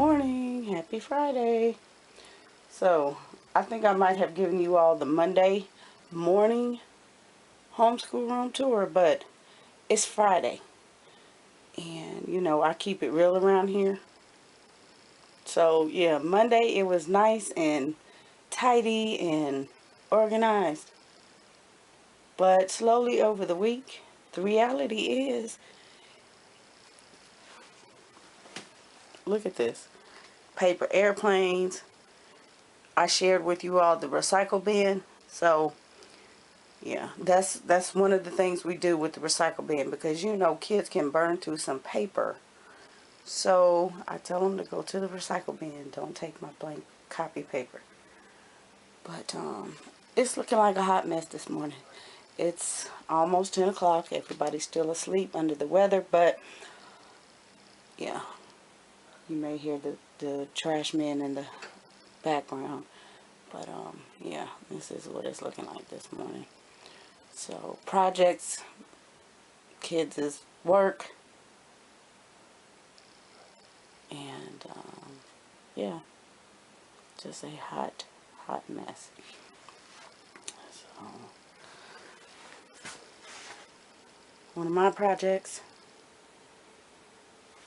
morning. Happy Friday. So, I think I might have given you all the Monday morning homeschool room tour, but it's Friday. And, I keep it real around here. So, yeah, Monday it was nice and tidy and organized. But slowly over the week, the reality is, look at this. Paper airplanes. I shared with you all the recycle bin. So, yeah, that's one of the things we do with the recycle bin, because kids can burn through some paper. So I tell them to go to the recycle bin. Don't take my blank copy paper. But it's looking like a hot mess this morning. It's almost 10 o'clock. Everybody's still asleep under the weather, but yeah, you may hear the trash men in the background. But yeah, this is what it's looking like this morning. So projects, kids' work, and yeah, just a hot mess. So one of my projects,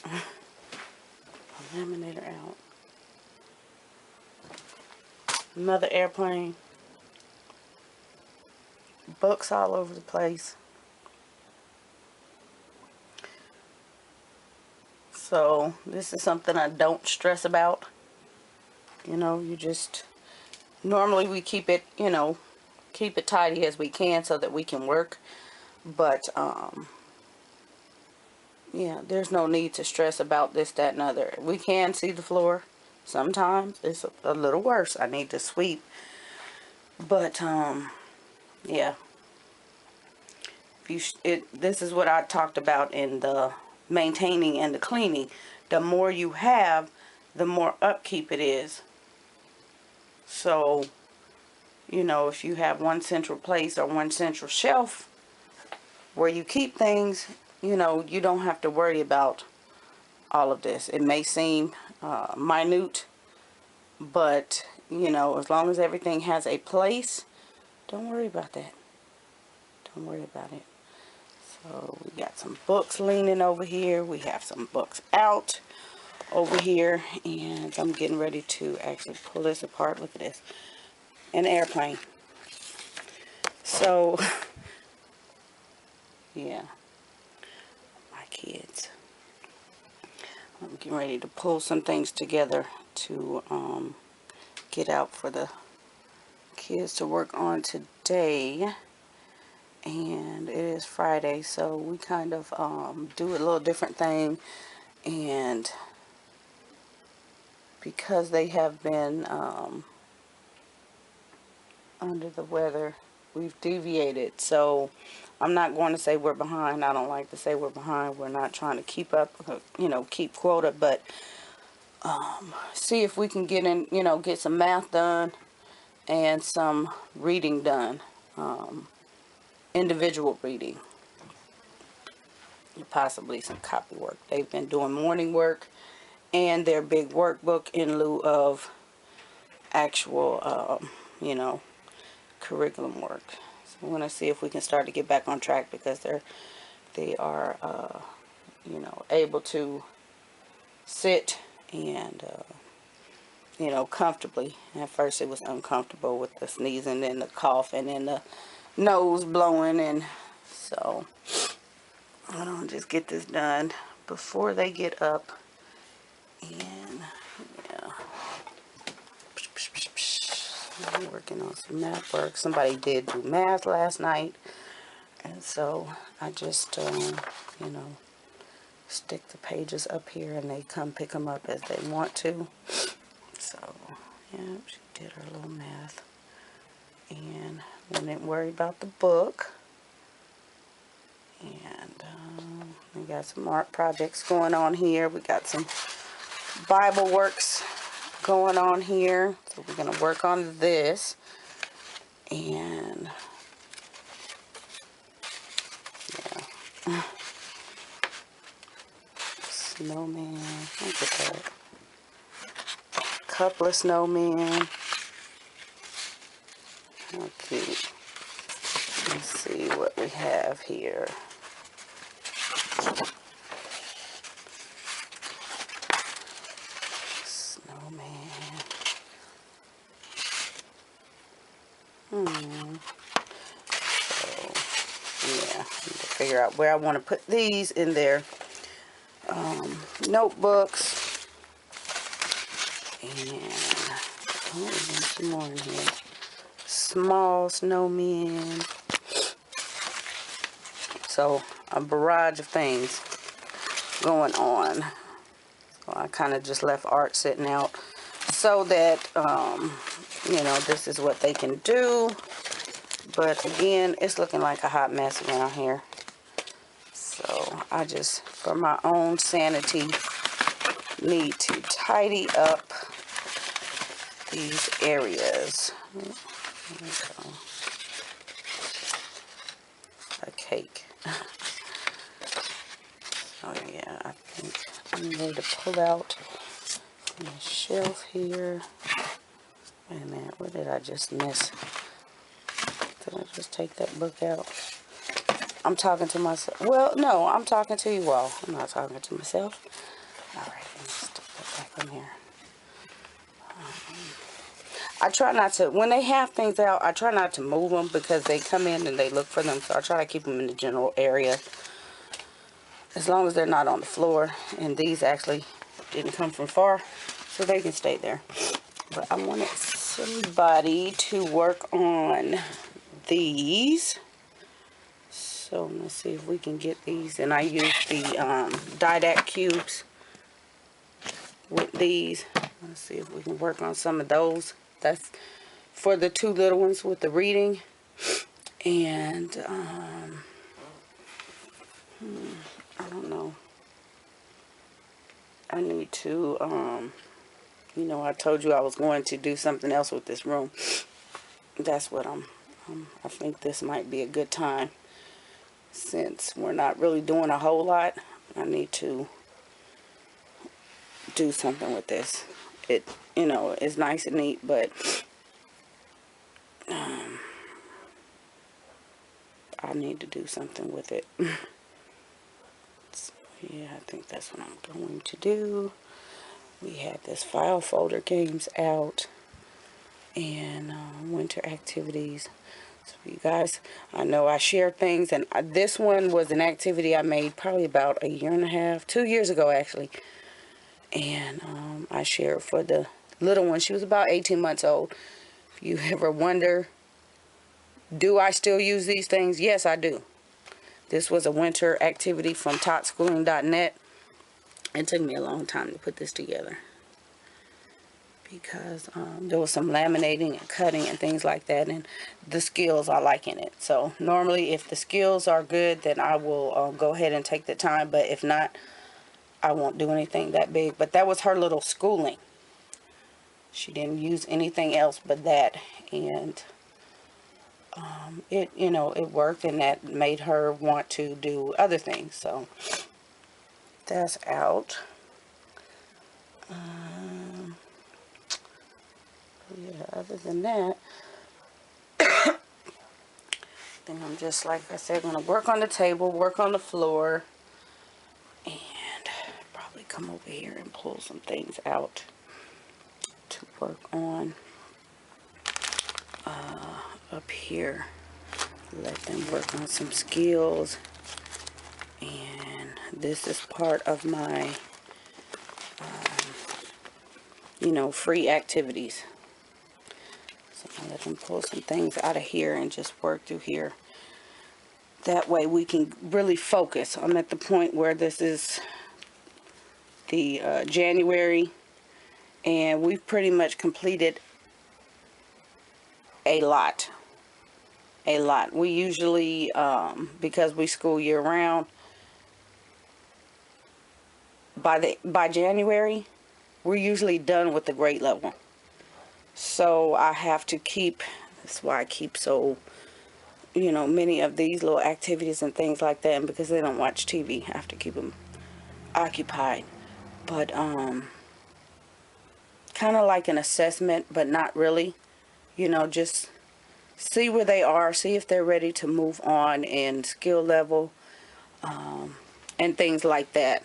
a laminator out, another airplane, books all over the place. So this is something I don't stress about. You just, normally we keep it, keep it tidy as we can so that we can work. But yeah, there's no need to stress about this, that, and other. We can see the floor. Sometimes it's a little worse. I need to sweep. But yeah, this is what I talked about in the maintaining and the cleaning. The more you have, the more upkeep it is. So, if you have one central place or one central shelf where you keep things, you don't have to worry about all of this. It may seem minute, but, as long as everything has a place, don't worry about that. Don't worry about it. So we got some books leaning over here. We have some books out over here. And I'm getting ready to actually pull this apart. Look at this. An airplane. So, yeah. My kids. I'm getting ready to pull some things together to get out for the kids to work on today. And it is Friday, so we kind of do a little different thing. And because they have been under the weather, we've deviated. So I'm not going to say we're behind. I don't like to say we're behind. We're not trying to keep up, keep quota, but see if we can get in, get some math done and some reading done, individual reading, and possibly some copy work. They've been doing morning work and their big workbook in lieu of actual, curriculum work. So we want to see if we can start to get back on track, because they are, able to sit and, comfortably. At first it was uncomfortable with the sneezing and the coughing and the nose blowing, and so I don't just get this done before they get up. And yeah, I'm working on some math work. Somebody did do math last night, and so I just stick the pages up here and they come pick them up as they want to. So yeah, she did her little math, and we didn't worry about the book. And we got some art projects going on here. We got some Bible works going on here. So we're going to work on this. And yeah. Snowman. Look at that. couple of snowmen. How cute. Let's see what we have here. Snowman. So, yeah, I need to figure out where I want to put these in their notebooks. And oh, there's some more in here. Small snowmen. So a barrage of things going on. So I kind of just left art sitting out so that you know, this is what they can do. But again, it's looking like a hot mess around here. So I just, for my own sanity, need to tidy up these areas. A cake. Oh yeah, I think I'm ready to pull out the shelf here. Wait a minute, what did I just miss? Did I just take that book out? I'm talking to myself. Well, no, I'm talking to you all. I'm not talking to myself. Alright, let me stick that back on here. I try not to, when they have things out, I try not to move them because they come in and they look for them. So I try to keep them in the general area. As long as they're not on the floor. And these actually didn't come from far, so they can stay there. But I wanted somebody to work on these. So let's see if we can get these. And I use the Didact cubes with these. Let's see if we can work on some of those. That's for the two little ones with the reading. And I don't know. I need to you know, I told you I was going to do something else with this room. That's what I think this might be a good time. Since we're not really doing a whole lot, I need to do something with this. It, you know, is nice and neat, but I need to do something with it. So, yeah, I think that's what I'm going to do. We had this file folder games out and winter activities. So you guys, I know I share things, and this one was an activity I made probably about a year and a half, 2 years ago actually. And I shared for the little one. She was about 18 months old. If you ever wonder, do I still use these things? Yes, I do. This was a winter activity from totschooling.net. It took me a long time to put this together because there was some laminating and cutting and things like that, and the skills I like in it. So normally if the skills are good, then I will go ahead and take the time, but if not, I won't do anything that big. But that was her little schooling. She didn't use anything else but that, and it, you know, it worked, and that made her want to do other things. So that's out. Yeah, other than that, then I'm just, like I said, going to work on the table, work on the floor, and probably come over here and pull some things out to work on up here. Let them work on some skills. And this is part of my you know, free activities. So I'm gonna let them pull some things out of here and just work through here. That way we can really focus. I'm at the point where this is the January, and we've pretty much completed a lot. We usually, because we school year round, by January, we're usually done with the grade level. So I have to keep, that's why I keep so, you know, many of these little activities and things like that. And because they don't watch TV, I have to keep them occupied. But kind kind of like an assessment, but not really. You know, just see where they are, see if they're ready to move on in skill level, and things like that.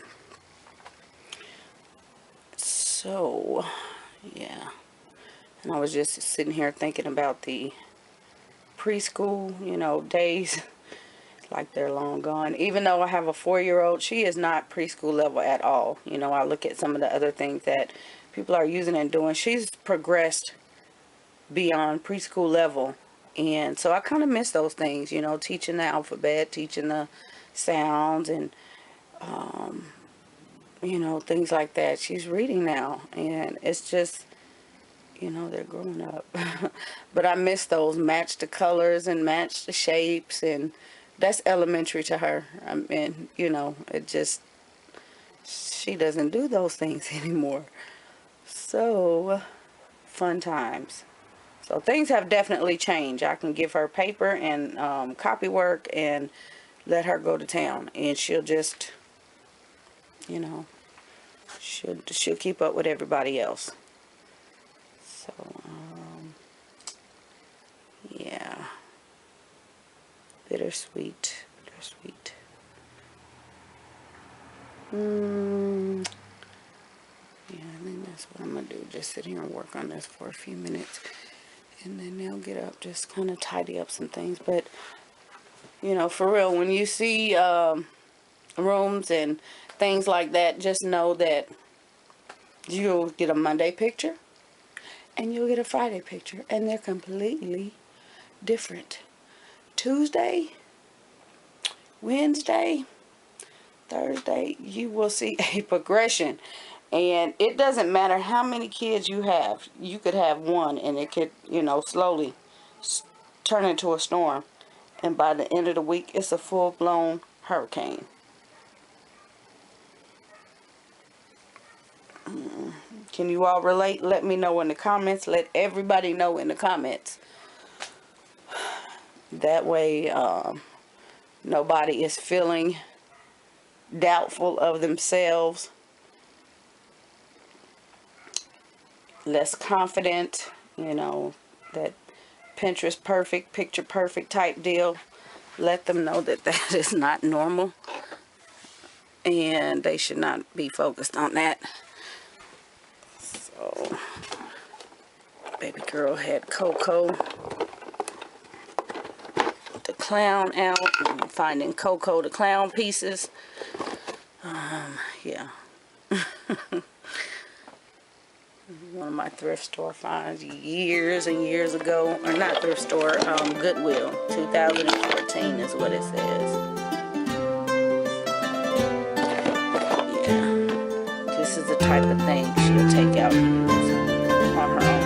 So, yeah. And I was just sitting here thinking about the preschool, you know, days. Like they're long gone. Even though I have a 4-year-old, she is not preschool level at all. You know, I look at some of the other things that people are using and doing. She's progressed beyond preschool level. And so I kind of miss those things, you know, teaching the alphabet, teaching the sounds, and, you know, things like that. She's reading now, and it's just, you know, they're growing up. But I miss those, match the colors and match the shapes, and that's elementary to her. I mean, you know, it just, she doesn't do those things anymore. So, fun times. So things have definitely changed. I can give her paper and copy work and let her go to town, and she'll just, you know, she'll keep up with everybody else. So, yeah. Bittersweet. Yeah, I think that's what I'm going to do. Just sit here and work on this for a few minutes. And then they'll get up, just kind of tidy up some things. But, you know, for real, when you see rooms and things like that, just know that you'll get a Monday picture and you'll get a Friday picture. And they're completely different. Tuesday, Wednesday, Thursday, you will see a progression. And it doesn't matter how many kids you have. You could have one and it could, you know, slowly turn into a storm. And by the end of the week, it's a full-blown hurricane. Can you all relate? Let me know in the comments. Let everybody know in the comments. That way, nobody is feeling doubtful of themselves, less confident, you know, that Pinterest perfect, picture perfect type deal. Let them know that that is not normal, and they should not be focused on that. So, baby girl had Coco the clown out, and finding Coco the clown pieces. Yeah. One of my thrift store finds years and years ago, or not thrift store, Goodwill, 2014 is what it says. Yeah, this is the type of thing she'll take out and use on her own.